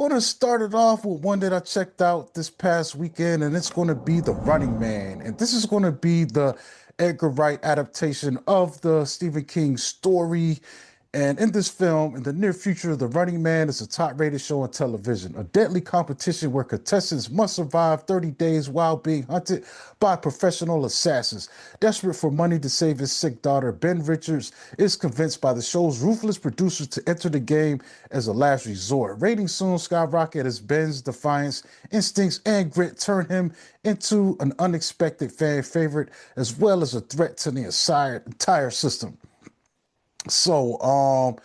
going to start it off with one that I checked out this past weekend, and it's going to be The Running Man. And this is going to be the Edgar Wright adaptation of the Stephen King story. And in this film, in the near future, The Running Man is a top-rated show on television, a deadly competition where contestants must survive 30 days while being hunted by professional assassins. Desperate for money to save his sick daughter, Ben Richards is convinced by the show's ruthless producers to enter the game as a last resort. Ratings soon skyrocket as Ben's defiance, instincts, and grit turn him into an unexpected fan favorite, as well as a threat to the entire system. So,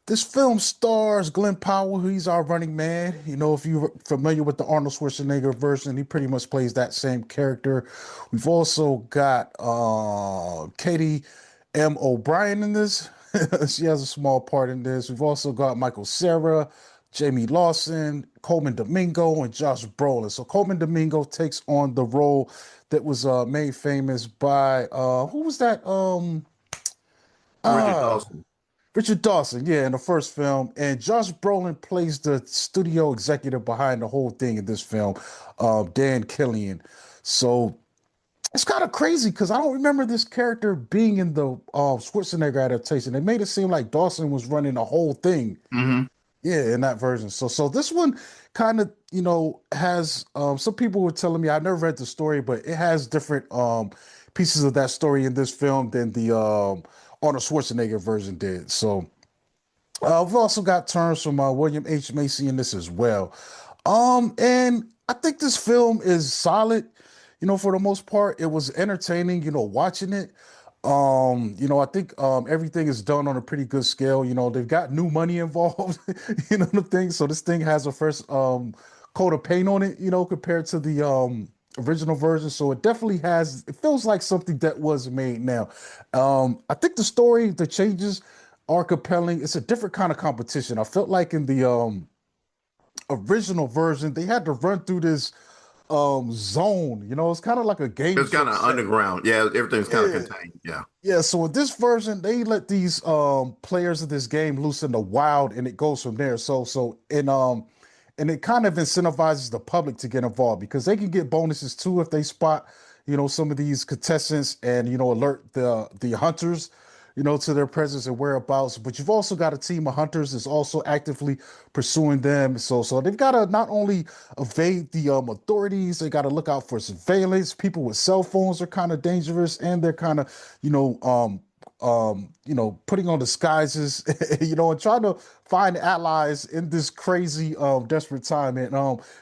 this film stars Glenn Powell, he's our running man. You know, if you're familiar with the Arnold Schwarzenegger version, he pretty much plays that same character. We've also got Katie M. O'Brien in this. She has a small part in this. We've also got Michael Cera, Jamie Lawson, Coleman Domingo, and Josh Brolin. So Coleman Domingo takes on the role that was made famous by who was that? Richard Uh Dawson. Richard Dawson, yeah, in the first film, and Josh Brolin plays the studio executive behind the whole thing in this film, Dan Killian. So it's kind of crazy because I don't remember this character being in the Schwarzenegger adaptation. They made it seem like Dawson was running the whole thing, Hmm. yeah, in that version. So this one kind of has some people were telling me I never read the story, but it has different pieces of that story in this film than the Arnold Schwarzenegger version did. So we've also got terms from William H. Macy in this as well. And I think this film is solid. For the most part, it was entertaining. Watching it. I think everything is done on a pretty good scale. They've got new money involved. The thing. So this thing has a first coat of paint on it. Compared to the original version. So it definitely has. It feels like something that was made now. I think the story, the changes are compelling. It's a different kind of competition. I felt like in the original version, they had to run through this zone. It's kind of like a game It's show kind of setting. underground. Yeah, everything's kind of Yeah. contained. Yeah. Yeah, so in this version, they let these players of this game loose in the wild, and it goes from there. And it kind of incentivizes the public to get involved because they can get bonuses too if they spot, some of these contestants and alert the hunters, to their presence and whereabouts. But you've also got a team of hunters that's also actively pursuing them. So they've got to not only evade the authorities, they got to look out for surveillance. People with cell phones are kind of dangerous, and they're kind of putting on disguises, and trying to find allies in this crazy, desperate time. And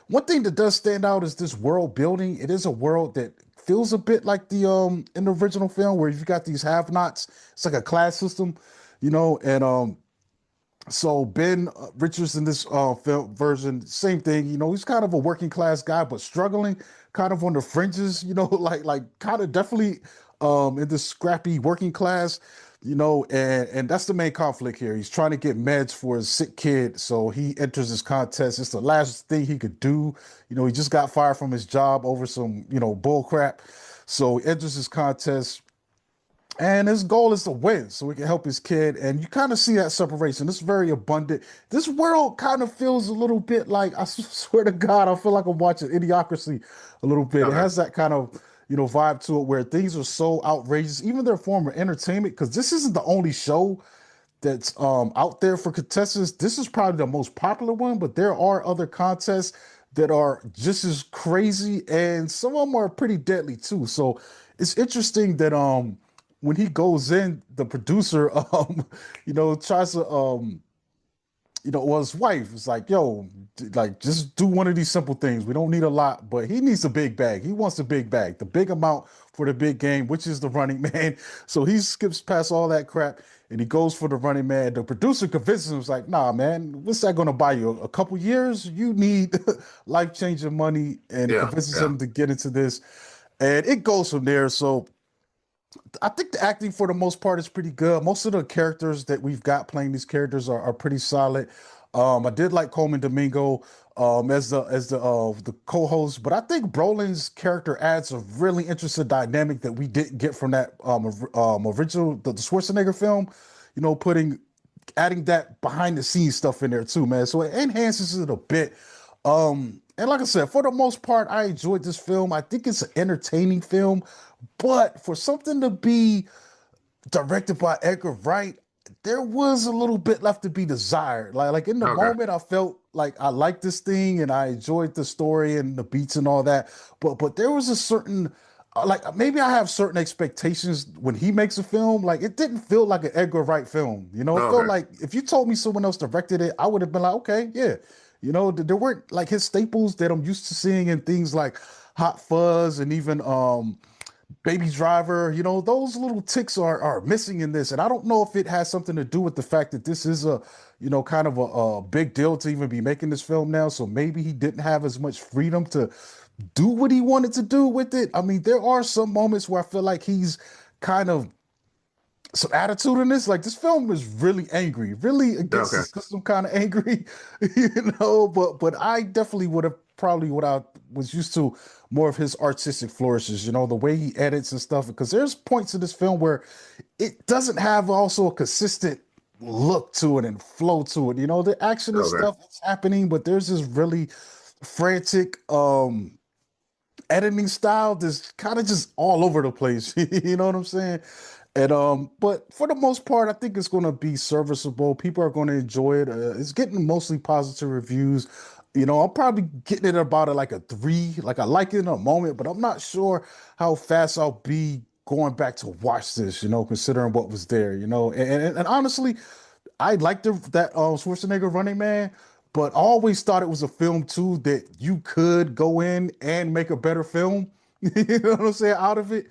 one thing that does stand out is this world building. It is a world that feels a bit like the in the original film where you've got these have-nots. It's like a class system, and so Ben Richards in this film version, same thing. He's kind of a working class guy, but struggling, kind of on the fringes. Like kind of definitely in this scrappy working class. And that's the main conflict here. He's trying to get meds for his sick kid, so he enters this contest. It's the last thing he could do. He just got fired from his job over some bull crap. So he enters this contest and his goal is to win so he can help his kid. And you kind of see that separation. It's very abundant. This world kind of feels a little bit like, I swear to God, I feel like I'm watching Idiocracy a little bit. It Okay. has that kind of, vibe to it where things are so outrageous, even their form of entertainment, because this isn't the only show that's out there for contestants. This is probably the most popular one, but there are other contests that are just as crazy, and some of them are pretty deadly too. So it's interesting that when he goes in, the producer tries to well, his wife is like, yo, like just do one of these simple things. We don't need a lot, but he needs a big bag. He wants a big bag, the big amount for the big game, which is the running man. So he skips past all that crap and he goes for the running man. The producer convinces him, like, nah, man, what's that gonna buy you? A couple years? You need life-changing money, and Yeah. convinces Yeah. him to get into this. And it goes from there. So I think the acting for the most part is pretty good. Most of the characters that we've got playing these characters are pretty solid. I did like Coleman Domingo as the co-host, but I think Brolin's character adds a really interesting dynamic that we didn't get from that original the Schwarzenegger film. Putting adding that behind the scenes stuff in there too, man. So it enhances it a bit. And like I said, for the most part, I enjoyed this film. I think it's an entertaining film, but for something to be directed by Edgar Wright, there was a little bit left to be desired. Like in the Okay. moment, I felt like I liked this thing and I enjoyed the story and the beats and all that. But there was a certain like maybe I have certain expectations when he makes a film. Like it didn't feel like an Edgar Wright film. You know, it felt Okay. like if you told me someone else directed it, I would have been like, okay, yeah. You know, there weren't like his staples that I'm used to seeing in things like Hot Fuzz and even Baby Driver, you know, those little ticks are missing in this. And I don't know if it has something to do with the fact that this is a, you know, kind of a big deal to even be making this film now. So maybe he didn't have as much freedom to do what he wanted to do with it. I mean, there are some moments where I feel like he's kind of some attitude in this. Like this film is really angry, really against the Okay. system, kind of angry, you know. But I definitely would have probably what I was used to more of his artistic flourishes, you know, the way he edits and stuff. Because there's points in this film where it doesn't have also a consistent look to it and flow to it. You know, the action and Okay. stuff is happening, but there's this really frantic editing style that's kind of just all over the place. You know what I'm saying? And but for the most part, I think it's going to be serviceable. People are going to enjoy it. It's getting mostly positive reviews. You know, I'm probably getting it about it like a 3. Like I like it in a moment, but I'm not sure how fast I'll be going back to watch this. You know, considering what was there. You know, and honestly, I liked that Schwarzenegger Running Man, but I always thought it was a film too that you could go in and make a better film. You know what I'm saying? Out of it,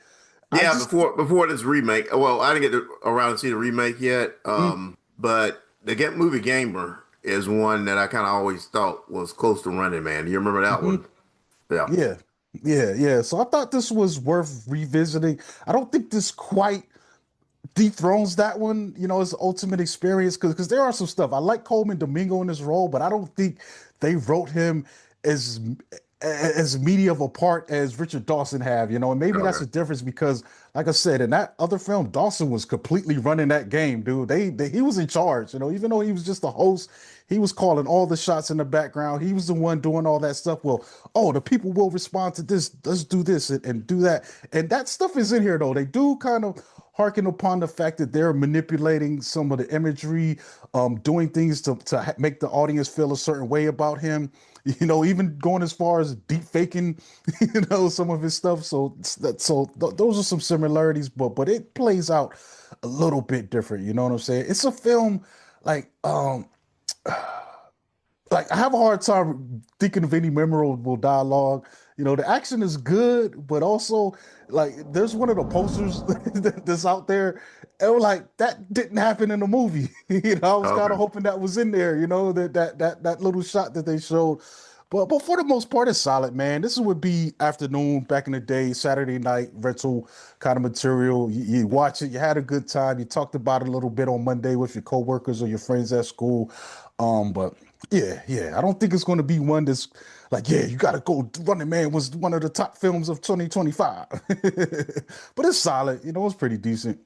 I Yeah, just before this remake. Well, I didn't around to see the remake yet. mm, But the Get Movie Gamer is one that I kind of always thought was close to Running Man. You remember that mhm. one? Yeah. Yeah, yeah. So I thought this was worth revisiting. I don't think this quite dethrones that one, you know, as the ultimate experience because there are some stuff. I like Coleman Domingo in this role, but I don't think they wrote him as as meaty of a part as Richard Dawson have, you know, and maybe that's Okay. the difference because, like I said, in that other film, Dawson was completely running that game, dude. He was in charge, you know, even though he was just the host, he was calling all the shots in the background. He was the one doing all that stuff. Well, oh, the people will respond to this. Let's do this and do that. And that stuff is in here though. They do kind of harken upon the fact that they're manipulating some of the imagery, doing things to make the audience feel a certain way about him. You know, even going as far as deep faking, you know, some of his stuff. Those are some similarities, but it plays out a little bit different. You know what I'm saying? It's a film like like I have a hard time thinking of any memorable dialogue. You know, the action is good, but also like there's one of the posters that's out there, and we're like that didn't happen in the movie. You know, I was kind of Okay. hoping that was in there. You know, that little shot that they showed. But for the most part, it's solid, man. This would be afternoon back in the day, Saturday night rental kind of material. You watch it, you had a good time. You talked about it a little bit on Monday with your coworkers or your friends at school. But yeah, I don't think it's going to be one that's like, yeah, you got to go. Running Man was one of the top films of 2025, but it's solid. You know, it's pretty decent.